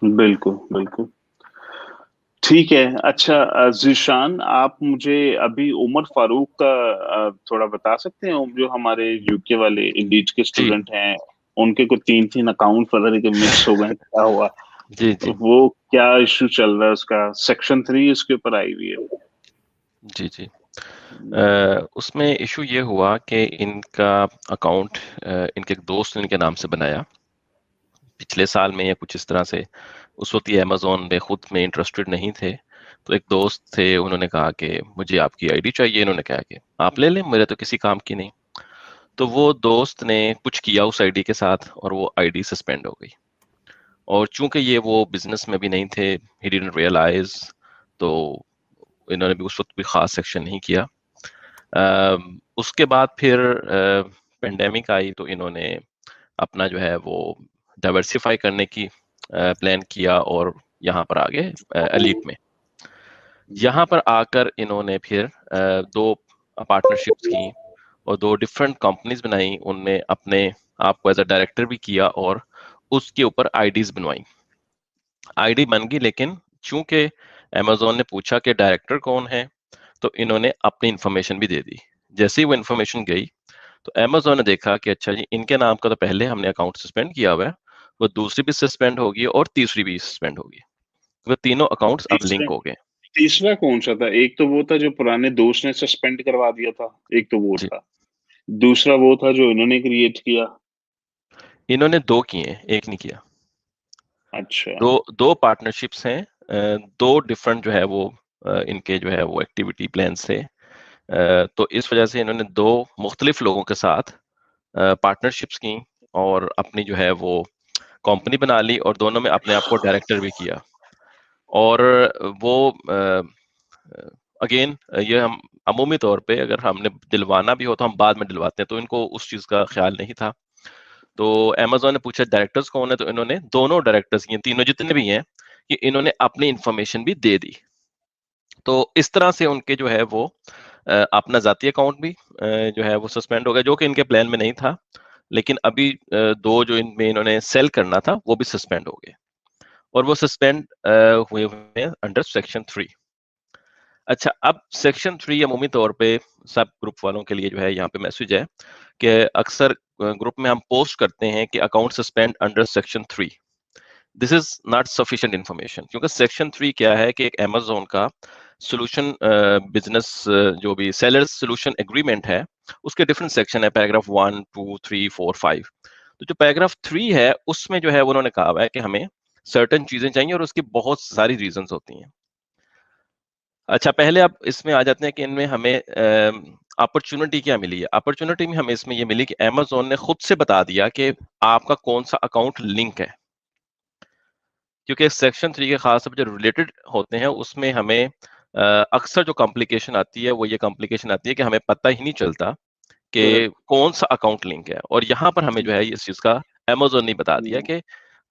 बिल्कुल, बिल्कुल। ठीक है। अच्छा, ज़ीशान, आप मुझे अभी उमर फारूक का थोड़ा बता सकते हैं? जो हमारे यूके वाले इंडीड के जी स्टूडेंट हैं, उनके कुछ 3-3 अकाउंट पता नहीं कि मिस हो गए, क्या हुआ? जी जी वो क्या इश्यू चल रहा है उसका? सेक्शन 3 इसके ऊपर आई हुई है। जी जी। उसमें इशू ये हुआ कि इनका अकाउंट इनके एक दोस्त ने इनके नाम से बनाया पिछले साल में या कुछ इस तरह से। उस वक्त ये अमेजोन में खुद में इंटरेस्टेड नहीं थे, तो एक दोस्त थे, उन्होंने कहा कि मुझे आपकी आईडी चाहिए। इन्होंने कहा कि आप ले लें, मेरे तो किसी काम की नहीं। तो वो दोस्त ने कुछ किया उस आईडी के साथ और वो आईडी सस्पेंड हो गई। और चूंकि ये वो बिजनेस में भी नहीं थे, ही डिडंट रियलाइज, तो इन्होंने भी उस वक्त भी खास सेक्शन नहीं किया। उसके बाद फिर पेंडेमिक आई तो इन्होंने अपना जो है वो डाइवर्सिफाई करने की प्लान किया और यहाँ पर आ गए एलीट में। यहाँ पर आकर इन्होंने फिर दो पार्टनरशिप्स की और दो डिफरेंट कंपनीज बनाई। उनमें अपने आप को एज अ डायरेक्टर भी किया और उसके ऊपर आईडीज बनवाई। आईडी बन गई, लेकिन चूंकि अमेजोन ने पूछा कि डायरेक्टर कौन है, तो इन्होंने अपनी इंफॉर्मेशन भी दे दी। जैसे ही वो इन्फॉर्मेशन गई तो अमेजोन ने देखा कि अच्छा जी, इनके नाम का तो पहले हमने अकाउंट सस्पेंड किया हुआ है, वो दूसरी भी सस्पेंड होगी और तीसरी भी सस्पेंड होगी। वो तीनों अकाउंट्स अब तीसरा लिंक हो गए। तीसरा कौन सा था? एक तो वो था जो पुराने दोस्त ने सस्पेंड करवा दिया था, एक तो वो जी, था। दूसरा वो था जो इन्होंने क्रिएट किया। इन्होंने दो किए, एक नहीं किया। अच्छा। दो दो पार्टनरशिप्स हैं, दो डिफरेंट जो है वो इनके जो है वो एक्टिविटी प्लान्स थे। तो इस वजह से इन्होंने दो मुख्तलिफ लोगों के साथ पार्टनरशिप्स की और अपनी जो है वो कंपनी बना ली और दोनों में अपने आप को डायरेक्टर भी किया। और वो अगेन ये हम अमूमी तौर पे अगर हमने दिलवाना भी हो तो हम बाद में दिलवाते हैं, तो इनको उस चीज़ का ख्याल नहीं था। तो अमेजोन ने पूछा डायरेक्टर्स कौन है, तो इन्होंने दोनों डायरेक्टर्स, ये तीनों जितने भी हैं, कि इन्होंने अपनी इंफॉर्मेशन भी दे दी। तो इस तरह से उनके जो है वो अपना जाती अकाउंट भी जो है वो सस्पेंड हो गया, जो कि इनके प्लान में नहीं था। लेकिन अभी दो जो इनमें इन्होंने सेल करना था वो भी सस्पेंड हो गए, और वो सस्पेंड हुए हुए हैं अंडर सेक्शन 3। अच्छा, अब सेक्शन 3 अमूमी तौर पे सब ग्रुप वालों के लिए जो है यहाँ पे मैसेज है कि अक्सर ग्रुप में हम पोस्ट करते हैं कि account suspend under section 3। This is not sufficient information, क्योंकि सेक्शन 3 क्या है कि एक अमेजोन का सोल्यूशन बिजनेस जो भी सेलर्स सोल्यूशन एग्रीमेंट है, उसके डिफरेंट सेक्शन है, पैराग्राफ 1 2 3 4 5। तो जो पैराग्राफ 3 है उसमें जो है उन्होंने कहा हुआ है कि हमें सर्टेन चीजें चाहिए और उसकी बहुत सारी रीजंस होती हैं। अच्छा, पहले अब इसमें आ जाते हैं कि इनमें हमें अपॉर्चुनिटी क्या मिली है। अपॉर्चुनिटी में हमें इसमें ये मिली कि अमेजोन ने खुद से बता दिया कि आपका कौन सा अकाउंट लिंक है। क्योंकि सेक्शन 3 के खास तौर पर जो रिलेटेड होते हैं उसमें हमें अक्सर जो कॉम्प्लिकेशन आती है वो ये कॉम्प्लिकेशन आती है कि हमें पता ही नहीं चलता कि करेक्ट। कौन सा अकाउंट लिंक है। और यहाँ पर हमें जो है इस चीज का अमेजोन ने बता दिया कि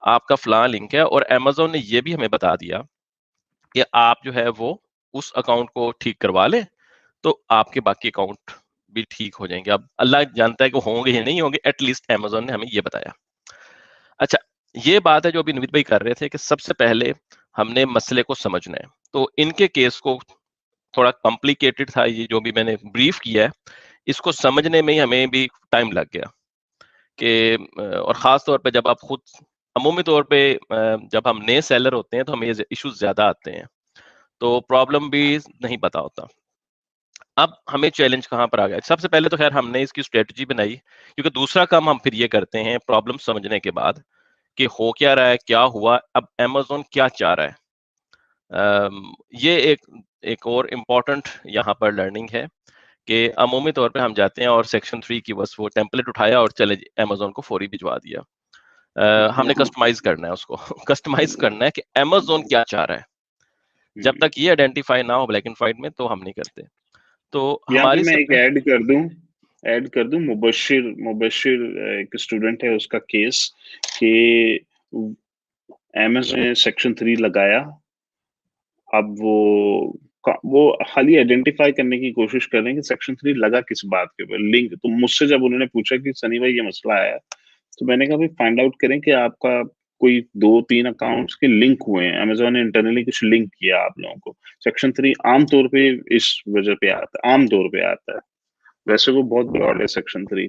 आपका फलां लिंक है, और अमेजोन ने ये भी हमें बता दिया कि आप जो है वो उस अकाउंट को ठीक करवा लें, तो आपके बाकी अकाउंट भी ठीक हो जाएंगे। अब अल्लाह जानता है कि होंगे या नहीं होंगे, एटलीस्ट अमेजोन ने हमें ये बताया। अच्छा, ये बात है जो अभी नवीद भाई कर रहे थे कि सबसे पहले हमने मसले को समझना है। तो इनके केस को थोड़ा कॉम्प्लिकेटेड था, ये जो भी मैंने ब्रीफ किया है, इसको समझने में ही हमें भी टाइम लग गया कि और ख़ास तौर पे जब आप खुद अमूमी तौर पे जब हम नए सेलर होते हैं तो हमें ये इश्यूज़ ज़्यादा आते हैं, तो प्रॉब्लम भी नहीं पता होता। अब हमें चैलेंज कहाँ पर आ गया? सबसे पहले तो ख़ैर हमने इसकी स्ट्रैटेजी बनाई, क्योंकि दूसरा काम हम फिर ये करते हैं प्रॉब्लम समझने के बाद कि हो क्या रहा है, क्या हुआ, अब अमेज़न क्या चाह रहा है। ये एक एक और इम्पोर्टेंट यहाँ पर लर्निंग है कि अमूमी तौर पे हम जाते हैं और सेक्शन 3 की बस वो टेम्पलेट उठाया और चले अमेज़न को फौरी भिजवा दिया। हमने कस्टमाइज़ करना है उसको कस्टमाइज़ करना है कि अमेज़न क्या चाह रहा है। जब तक ये आइडेंटिफाई ना हो ब्लैक एंड व्हाइट में, तो हम नहीं करते। तो यहाँ पे हमारी मैं एक सब ऐड कर दूं मुबशिर मुबशिर एक स्टूडेंट है, उसका केस कि अमेज़न ने सेक्शन 3 लगाया। अब वो खाली आइडेंटिफाई करने की कोशिश कर रहे हैं कि सेक्शन 3 लगा किस बात के ऊपर, लिंक। तो मुझसे जब उन्होंने पूछा कि सनी भाई ये मसला आया, तो मैंने कहा भाई फाइंड आउट करें कि आपका कोई 2-3 अकाउंट्स के लिंक हुए हैं, अमेज़न ने इंटरनली कुछ लिंक किया आप लोगों को। सेक्शन 3 आम तौर पे इस वजह पे आता है, आम तौर पे आता है। वैसे वो बहुत ब्रॉड है सेक्शन 3।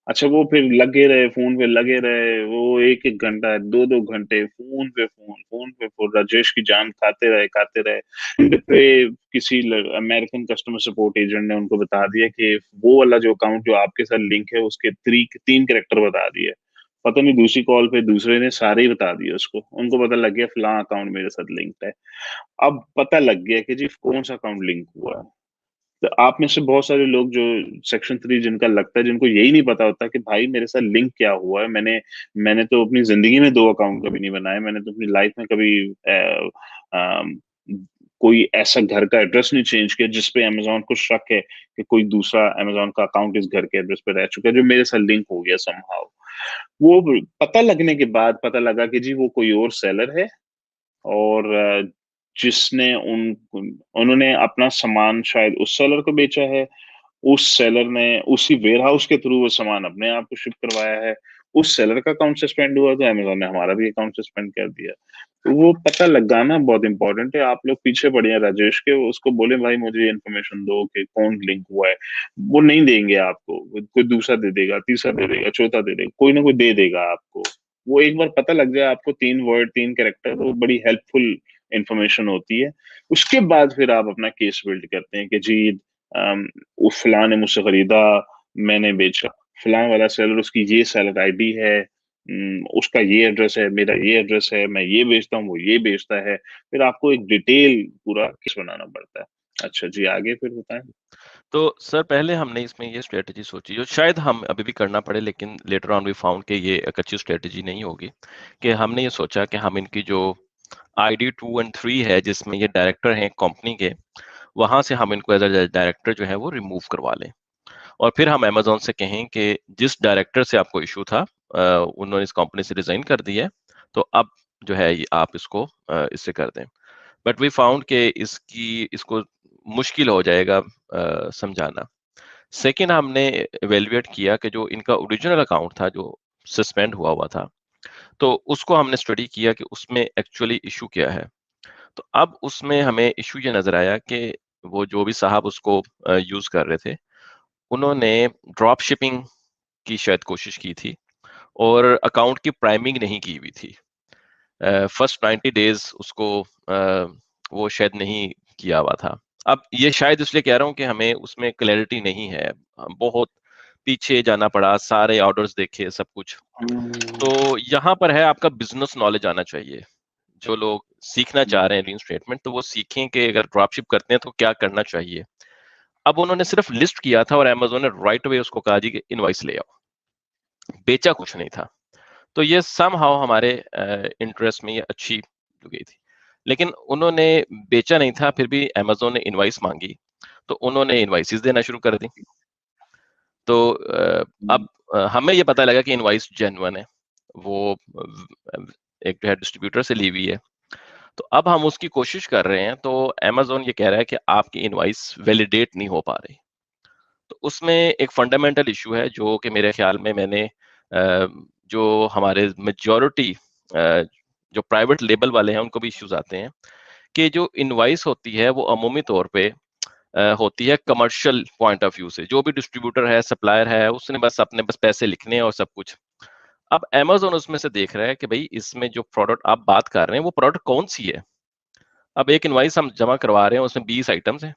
अच्छा वो फिर लगे रहे, फ़ोन पे लगे रहे, वो 1-1 घंटा, 2-2 घंटे फ़ोन पे फ़ोन, राजेश की जान खाते रहे। एंड पे किसी अमेरिकन कस्टमर सपोर्ट एजेंट ने उनको बता दिया कि वो वाला जो अकाउंट जो आपके साथ लिंक है, उसके 3 कैरेक्टर बता दिए। पता नहीं दूसरी कॉल पे दूसरे ने सारे ही बता दिए उसको। उनको पता लग गया फलाँ अकाउंट मेरे साथ लिंक्ड है। अब पता लग गया कि जी कौन-सा अकाउंट लिंक हुआ है। तो आप में से बहुत सारे लोग जो सेक्शन 3 जिनका लगता है, जिनको यही नहीं पता होता कि भाई मेरे साथ लिंक क्या हुआ है। मैंने मैंने तो अपनी ज़िंदगी में 2 अकाउंट कभी नहीं बनाए। मैंने तो अपनी लाइफ़ में कभी अम, कोई ऐसा घर का एड्रेस नहीं चेंज किया जिस पे अमेज़न को शक है कि कोई दूसरा अमेज़न का अकाउंट इस घर के एड्रेस पे रह चुका है, जो मेरे साथ लिंक हो गया समहाउ। वो पता लगने के बाद पता लगा कि जी वो कोई और सेलर है और जिसने उन्होंने अपना सामान शायद उस सेलर को बेचा है, उस सेलर ने उसी वेयरहाउस के थ्रू वो सामान अपने आप को शिप करवाया है। उस सेलर का अकाउंट सस्पेंड हुआ तो अमेज़न ने हमारा भी अकाउंट सस्पेंड कर दिया। तो वो पता लगाना बहुत इम्पोर्टेंट है। आप लोग पीछे पड़े हैं राजेश के, उसको बोले भाई मुझे ये इन्फॉर्मेशन दो कि कौन लिंक हुआ है। वो नहीं देंगे आपको, कोई दूसरा दे देगा, तीसरा दे देगा, चौथा दे देगा, कोई ना कोई दे देगा आपको। वो एक बार पता लग जाए आपको 3 वर्ड 3 कैरेक्टर तो बड़ी हेल्पफुल इन्फॉर्मेशन होती है। उसके बाद फिर आप अपना केस बिल्ड करते हैं कि जी वो फलाँ ने मुझसे खरीदा, मैंने बेचा। फलाँ वाला सेलर उसकी ये सेलर आईडी है, उसका ये एड्रेस है, मेरा ये एड्रेस है, मैं ये बेचता हूँ, वो ये बेचता है। फिर आपको एक डिटेल पूरा केस बनाना पड़ता है। अच्छा जी, आगे फिर बताएँ? तो सर पहले हमने इसमें ये स्ट्रेटजी सोची जो शायद हम अभी भी करना पड़े, लेकिन लेटर ऑन वी फाउंड कि ये एक अच्छी स्ट्रेटजी नहीं होगी। कि हमने ये सोचा कि हम इनकी जो आईडी 2 एंड 3 है जिसमें ये डायरेक्टर हैं कंपनी के, वहां से हम इनको एज अ डायरेक्टर जो है वो रिमूव करवा लें। और फिर हम अमेज़न से कहें कि जिस डायरेक्टर से आपको इशू था उन्होंने इस कंपनी से रिजाइन कर दिया है, तो अब जो है ये आप इसको इससे कर दें। बट वी फाउंड कि इसको मुश्किल हो जाएगा समझाना। सेकंड हमने इवैल्यूएट किया कि जो इनका ओरिजिनल अकाउंट था जो सस्पेंड हुआ हुआ था, तो उसको हमने स्टडी किया कि उसमें एक्चुअली इशू क्या है। तो अब उसमें हमें इशू ये नज़र आया कि वो जो भी साहब उसको यूज़ कर रहे थे, उन्होंने ड्रॉप शिपिंग की शायद कोशिश की थी और अकाउंट की प्राइमिंग नहीं की हुई थी। फर्स्ट 90 डेज़ उसको वो शायद नहीं किया हुआ था। अब ये शायद इसलिए कह रहा हूँ कि हमें उसमें क्लैरिटी नहीं है। बहुत पीछे जाना पड़ा, सारे ऑर्डर्स देखे, सब कुछ। हुँ। तो यहाँ पर है आपका बिज़नेस नॉलेज आना चाहिए। जो लोग सीखना चाह रहे हैं रीइंस्टेटमेंट, तो वो सीखें कि अगर ड्रॉपशिप करते हैं तो क्या करना चाहिए। अब उन्होंने सिर्फ लिस्ट किया था और अमेज़न ने राइट अवे उसको कहा जी कि इनवॉइस ले आओ। बेचा कुछ नहीं था। तो ये समहाउ हमारे इंटरेस्ट में ये अच्छी हो गई थी। लेकिन उन्होंने बेचा नहीं था, फिर भी अमेज़न ने इनवॉइस माँगी, तो उन्होंने इनवॉइसेस देना शुरू कर दी। तो अब हमें ये पता लगा कि इनवॉइस जेन्युइन है। वो एक जो है डिस्ट्रीब्यूटर से ली हुई है। तो अब हम उसकी कोशिश कर रहे हैं, तो अमेज़न ये कह रहा है कि आपकी इनवॉइस वैलिडेट नहीं हो पा रही। तो उसमें एक फंडामेंटल इश्यू है जो कि मेरे ख्याल में मैंने जो हमारे मेजॉरिटी जो प्राइवेट लेबल वाले हैं उनको भी इश्यूज आते हैं कि जो इनवॉइस होती है वो अमूमी तौर पे होती है कमर्शियल पॉइंट ऑफ व्यू से। जो भी डिस्ट्रीब्यूटर है, सप्लायर है, उसने बस अपने बस पैसे लिखने हैं और सब कुछ। अब अमेज़न उसमें से देख रहा है कि भाई इसमें जो प्रोडक्ट आप बात कर रहे हैं वो प्रोडक्ट कौन सी है। अब एक इनवॉइस हम जमा करवा रहे हैं, उसमें 20 आइटम्स हैं,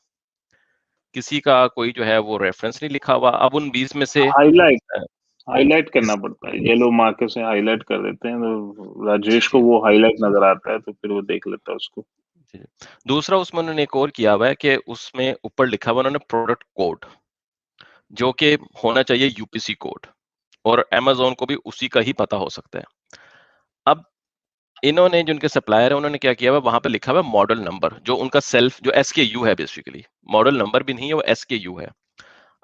किसी का कोई जो है वो रेफरेंस नहीं लिखा हुआ। अब उन 20 में से हाइलाइट अ, हाइलाइट करना किस पड़ता है। येलो मार्कर से हाइलाइट कर देते हैं, तो जी, राजेश को जी, वो हाइलाइट नज़र आता है, तो फिर वो देख लेता है उसको। जी। दूसरा उसमें उन्होंने एक और किया हुआ है कि उसमें ऊपर लिखा हुआ उन्होंने प्रोडक्ट कोड, जो कि होना चाहिए यूपीसी कोड, और अमेज़न को भी उसी का ही पता हो सकता है। अब इन्होंने जो उनके सप्लायर है उन्होंने क्या किया हुआ है, वहाँ पे लिखा हुआ है मॉडल नंबर, जो उनका सेल्फ जो एसकेयू है बेसिकली। मॉडल नंबर भी नहीं है, वो एसकेयू है।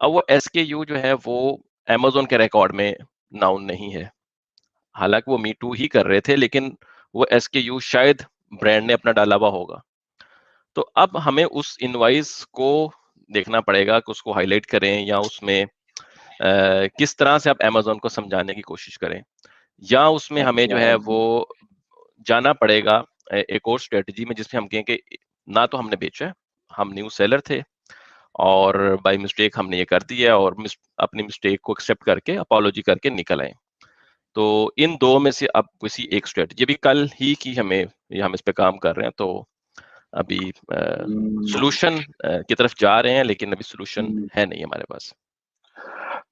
अब वो एसकेयू जो है वो अमेज़न के रिकॉर्ड में नाउन नहीं है। हालाँकि वो मी टू ही कर रहे थे, लेकिन वो एसकेयू शायद ब्रांड ने अपना डाला हुआ होगा। तो अब हमें उस इनवॉइस को देखना पड़ेगा कि उसको हाइलाइट करें या उसमें किस तरह से आप अमेज़न को समझाने की कोशिश करें। या उसमें हमें जो अच्छा, है वो जाना पड़ेगा एक और स्ट्रेटजी में, जिसमें हम कहें कि ना तो हमने बेचा है, हम न्यू सेलर थे और बाय मिस्टेक हमने ये कर दिया और अपनी मिस्टेक को एक्सेप्ट करके अपोलॉजी करके निकल आए। तो इन दो में से अब किसी एक स्ट्रेटजी, अभी कल ही की हमें, हम इस पे काम कर रहे हैं, तो अभी सोल्यूशन की तरफ जा रहे हैं, लेकिन अभी सोल्यूशन है नहीं हमारे पास।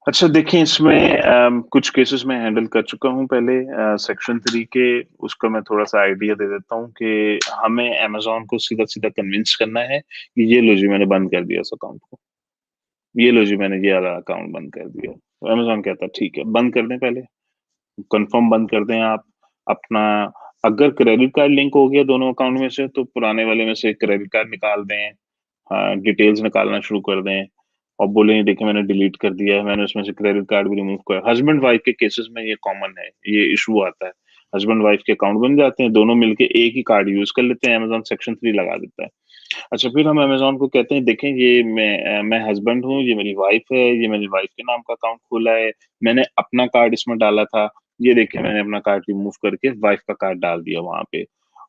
अच्छा देखिए, इसमें कुछ केसेस में हैंडल कर चुका हूं पहले सेक्शन 3 के, उसका मैं थोड़ा सा आइडिया दे देता हूं कि हमें अमेजोन को सीधा सीधा कन्विंस करना है कि ये लो जी मैंने बंद कर दिया इस अकाउंट को, ये लो जी मैंने ये वाला अकाउंट बंद कर दिया। तो अमेजोन कहता है ठीक है बंद कर दें, पहले कंफर्म बंद कर दें आप अपना। अगर क्रेडिट कार्ड लिंक हो गया दोनों अकाउंट में से, तो पुराने वाले में से क्रेडिट कार्ड निकाल दें, डिटेल्स निकालना शुरू कर दें और बोले देखिए मैंने डिलीट कर दिया है, मैंने उसमें से क्रेडिट कार्ड भी रिमूव किया। हस्बैंड वाइफ के केसेस में ये कॉमन है, ये इशू आता है। हस्बैंड वाइफ के अकाउंट बन जाते हैं, दोनों मिलके एक ही कार्ड यूज कर लेते हैं, अमेजोन सेक्शन 3 लगा देता है। अच्छा, फिर हम अमेजोन को कहते हैं देखें ये मैं हस्बैंड हूँ, ये मेरी वाइफ है, ये मेरी वाइफ के नाम का अकाउंट खोला है, मैंने अपना कार्ड इसमें डाला था, ये देखिए मैंने अपना कार्ड रिमूव करके वाइफ का कार्ड डाल दिया वहां पे,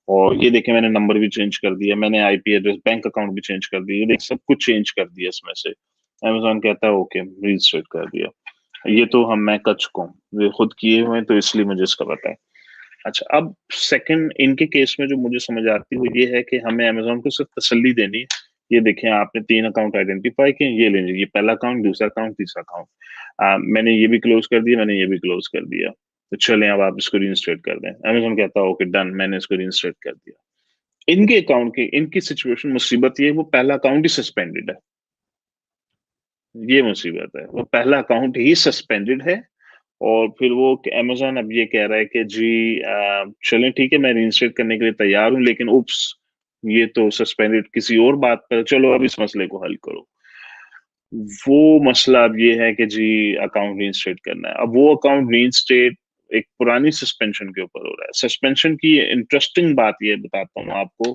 और ये देखिए मैंने नंबर भी चेंज कर दिया, मैंने आईपी एड्रेस बैंक अकाउंट भी चेंज कर दिया, ये देख सब कुछ चेंज कर दिया इसमें से। अमेजोन कहता है ओके रजिस्ट्रेट कर दिया। ये तो मैं कर चुका हूँ, ये खुद किए हुए हैं, तो इसलिए मुझे इसका पता है। अच्छा, अब सेकंड इनके केस में जो मुझे समझ आती है वो ये है कि हमें अमेजोन को सिर्फ तसल्ली देनी है। ये देखें आपने 3 अकाउंट आइडेंटिफाई किए, ये ले लीजिए, ये पहला अकाउंट, दूसरा अकाउंट, तीसरा अकाउंट, मैंने ये भी क्लोज कर दिया, मैंने ये भी क्लोज कर दिया, तो चलें अब आप इसको रीइंस्टेट कर दें। अमेजोन कहता है ओके डन, मैंने इसको रीइंस्टेट कर दिया। इनके अकाउंट की इनकी सिचुएशन, मुसीबत ये, वो पहला अकाउंट ही सस्पेंडेड है। ये मुसीबत है, वो पहला अकाउंट ही सस्पेंडेड है, और फिर वो अमेजोन अब ये कह रहा है कि जी चलें ठीक है मैं रीइंस्टेट करने के लिए तैयार हूं, लेकिन उप्स ये तो सस्पेंडेड किसी और बात पर, चलो अब इस मसले को हल करो। वो मसला अब ये है कि जी अकाउंट रीइंस्टेट करना है। अब वो अकाउंट रीइंस्टेट एक पुरानी सस्पेंशन के ऊपर हो रहा है। सस्पेंशन की इंटरेस्टिंग बात ये बताता हूँ आपको,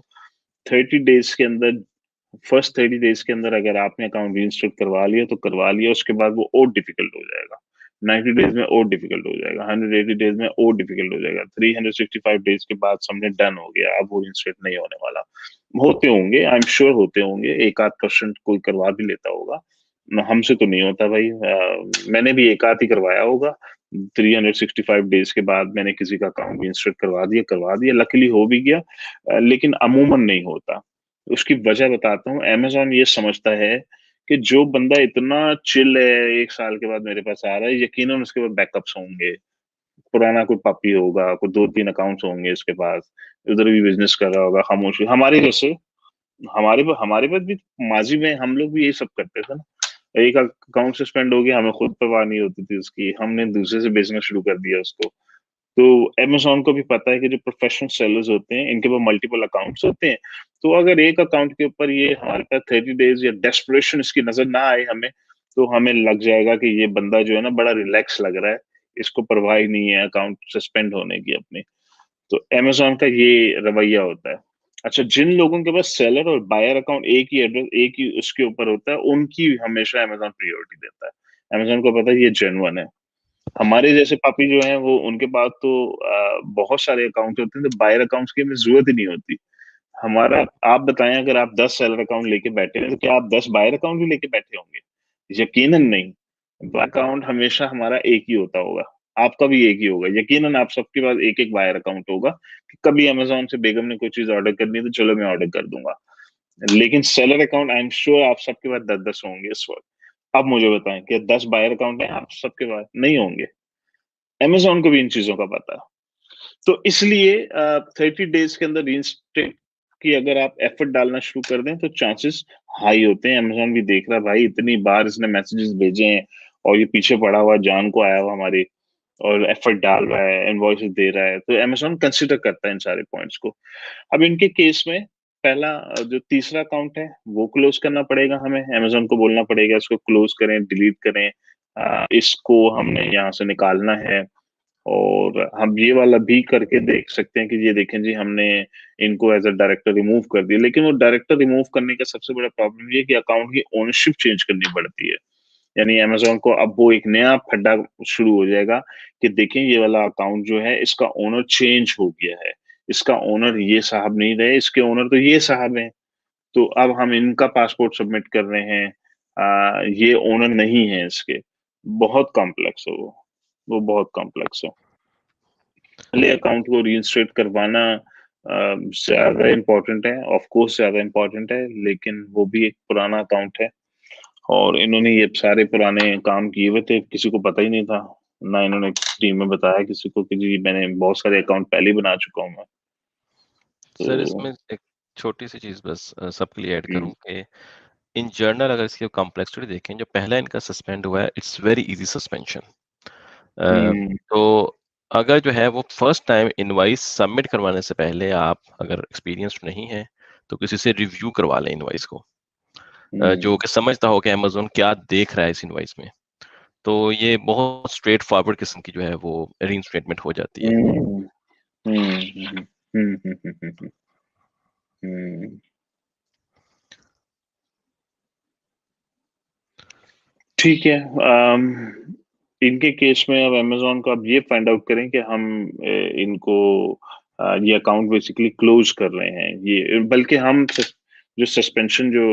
30 डेज के अंदर, फर्स्ट 30 डेज के अंदर अगर आपने अकाउंट रीइंस्टेट करवा लिया तो करवा लिया, उसके बाद वो और डिफिकल्ट हो जाएगा। 90 डेज में और डिफिकल्ट हो जाएगा, 180 डेज में और डिफिकल्ट हो जाएगा, 365 डेज के बाद समझे डन हो गया, अब वो रीइंस्टेट नहीं होने वाला। होते होंगे, आई एम श्योर होते होंगे, 1-8% कोई करवा भी लेता होगा, हमसे तो नहीं होता भाई। मैंने भी एक आध ही करवाया होगा, 365 डेज के बाद मैंने किसी का अकाउंट इंस्टेट करवा दिया, लकीली हो भी गया, लेकिन अमूमन नहीं होता। उसकी वजह बताता हूँ, अमेजोन ये समझता है कि जो बंदा इतना चिल है, 1 साल के बाद मेरे पास आ रहा है, यकीनन उसके पास बैकअप्स होंगे, पुराना कोई पपी होगा, कोई 2-3 अकाउंट्स होंगे इसके पास, उधर भी बिजनेस कर रहा होगा खामोशी, हमारे जैसे। हमारे पास भी माजी में हम लोग भी यही सब करते थे ना। एक अकाउंट सस्पेंड हो गया, हमें खुद परवाह नहीं होती थी उसकी, हमने दूसरे से बेचना शुरू कर दिया उसको। तो अमेजोन को भी पता है कि जो प्रोफेशनल सेलर्स होते हैं इनके पास मल्टीपल अकाउंट्स होते हैं, तो अगर एक अकाउंट के ऊपर ये हमारे पास 30 डेज या डेस्परेशन इसकी नजर ना आए हमें, तो हमें लग जाएगा कि ये बंदा जो है ना बड़ा रिलैक्स लग रहा है, इसको परवाह ही नहीं है अकाउंट सस्पेंड होने की अपनी। तो अमेजोन का ये रवैया होता है। अच्छा, जिन लोगों के पास सेलर और बायर अकाउंट एक ही एड्रेस, एक ही उसके ऊपर होता है, उनकी हमेशा अमेजोन प्रायोरिटी देता है। अमेजोन को पता है ये जेन्युइन है। हमारे जैसे पापी जो हैं वो, उनके पास तो बहुत सारे अकाउंट होते हैं, तो बायर अकाउंट्स की हमें जरूरत ही नहीं होती। हमारा, आप बताएं अगर आप 10 सेलर अकाउंट लेके बैठे हैं, तो क्या आप 10 बायर अकाउंट भी लेके बैठे होंगे? यकीनन नहीं। अकाउंट हमेशा हमारा एक ही होता होगा, आपका भी एक ही होगा, यकीनन आप सबके पास एक एक बायर अकाउंट होगा, कि कभी अमेजोन से बेगम ने कोई चीज ऑर्डर करनी है तो चलो मैं ऑर्डर कर दूंगा। लेकिन seller account I am sure आप सबके पास 10-10 होंगे इस वक्त। अब मुझे बताएं कि 10 बायर अकाउंट है आप सबके पास? नहीं होंगे। अमेजोन को भी इन चीजों का पता है। तो इसलिए 30 डेज के अंदर रीइंस्टेट की अगर आप एफर्ट डालना शुरू कर दें तो चांसेस हाई होते हैं। अमेजोन भी देख रहा है भाई इतनी बार इसने मैसेजेस भेजे हैं, और ये पीछे पड़ा हुआ जान को आया हुआ हमारी, और एफर्ट डाल रहा है, इनवॉइसेस दे रहा है, तो अमेजोन कंसिडर करता है इन सारे पॉइंट्स को। अब इनके केस में पहला जो तीसरा अकाउंट है वो क्लोज करना पड़ेगा हमें, अमेजोन को बोलना पड़ेगा इसको क्लोज करें, डिलीट करें, इसको हमने यहाँ से निकालना है। और हम ये वाला भी करके देख सकते हैं कि ये देखें जी हमने इनको एज अ डायरेक्टर रिमूव कर दिया, लेकिन वो डायरेक्टर रिमूव करने का सबसे बड़ा प्रॉब्लम ये है कि अकाउंट की ओनरशिप चेंज करनी पड़ती है। यानी अमेजोन को अब वो एक नया खड्डा शुरू हो जाएगा कि देखें ये वाला अकाउंट जो है इसका ओनर चेंज हो गया है, इसका ओनर ये साहब नहीं रहे, इसके ओनर तो ये साहब हैं, तो अब हम इनका पासपोर्ट सबमिट कर रहे हैं, ये ओनर नहीं है इसके। बहुत कॉम्प्लेक्स है वो बहुत कॉम्प्लेक्स है। पहले अकाउंट को रीइंस्टेट करवाना ज्यादा इम्पोर्टेंट है, ऑफ कोर्स ज्यादा इम्पोर्टेंट है, लेकिन वो भी एक पुराना अकाउंट है और इन्होंने ये सारे पुराने काम किए हुए थे, किसी को पता ही नहीं था, ना इन्होंने टीम में बताया किसी को कि जी मैंने बहुत सारे अकाउंट पहले ही बना चुका हूँ मैं। सर तो इसमें एक छोटी सी चीज बस सबके लिए ऐड हम्म, करूं कि इन जनरल अगर इसकी कॉम्प्लेक्सिटी देखें, जो पहला इनका सस्पेंड हुआ है इट्स वेरी इजी सस्पेंशन। हम्म, तो अगर जो है वो फर्स्ट टाइम इनवाइस सबमिट करवाने से पहले आप अगर एक्सपीरियंस्ड नहीं है तो किसी से रिव्यू करवा लें इनवाइस को, जो कि समझता हो कि अमेजोन क्या देख रहा है इस इनवाइस में। तो ये बहुत स्ट्रेट फॉरवर्ड किस्म की जो है वो रीइंस्टेटमेंट हो जाती है। हम्म, हम्म, हम्म, हम्म, हम्म, हम्म, हम्म। ठीक है। इनके केस में अब अमेजोन को अब ये फाइंड आउट करें कि हम इनको ये अकाउंट बेसिकली क्लोज कर रहे हैं, ये बल्कि हम जो सस्पेंशन जो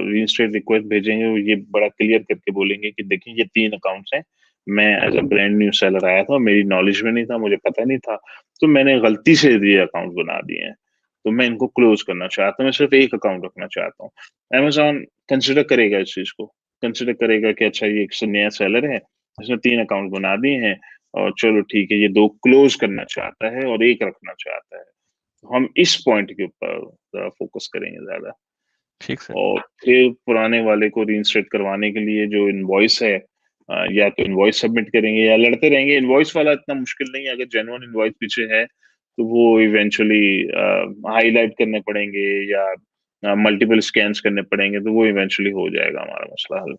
रीइंस्टेट रिक्वेस्ट भेजेंगे वो ये बड़ा क्लियर करके बोलेंगे कि देखिए ये 3 अकाउंट्स हैं, मैं as a brand new seller आया था, मेरी नॉलेज में नहीं था, मुझे पता नहीं था, तो मैंने गलती से ये अकाउंट बना दिए हैं, तो मैं इनको क्लोज करना चाहता हूँ, मैं सिर्फ एक अकाउंट रखना चाहता हूँ। अमेजोन कंसिडर करेगा इस चीज को, कंसिडर करेगा कि अच्छा ये एक नया सेलर है, इसने 3 अकाउंट बना दिए हैं, और चलो ठीक है ये 2 क्लोज करना चाहता है और एक रखना चाहता है, तो हम इस पॉइंट के ऊपर फोकस करेंगे ज्यादा। ठीक सर। और फिर पुराने वाले को रीइंस्टेट करवाने के लिए जो इनवॉइस है, या तो इनवॉइस सबमिट करेंगे या लड़ते रहेंगे। इनवॉइस वाला इतना मुश्किल नहीं है, अगर जेन्युइन इनवॉइस पीछे है तो वो इवेंचुअली हाईलाइट करने पड़ेंगे या मल्टीपल स्कैन्स करने पड़ेंगे, तो वो इवेंचुअली हो जाएगा हमारा मसला हल।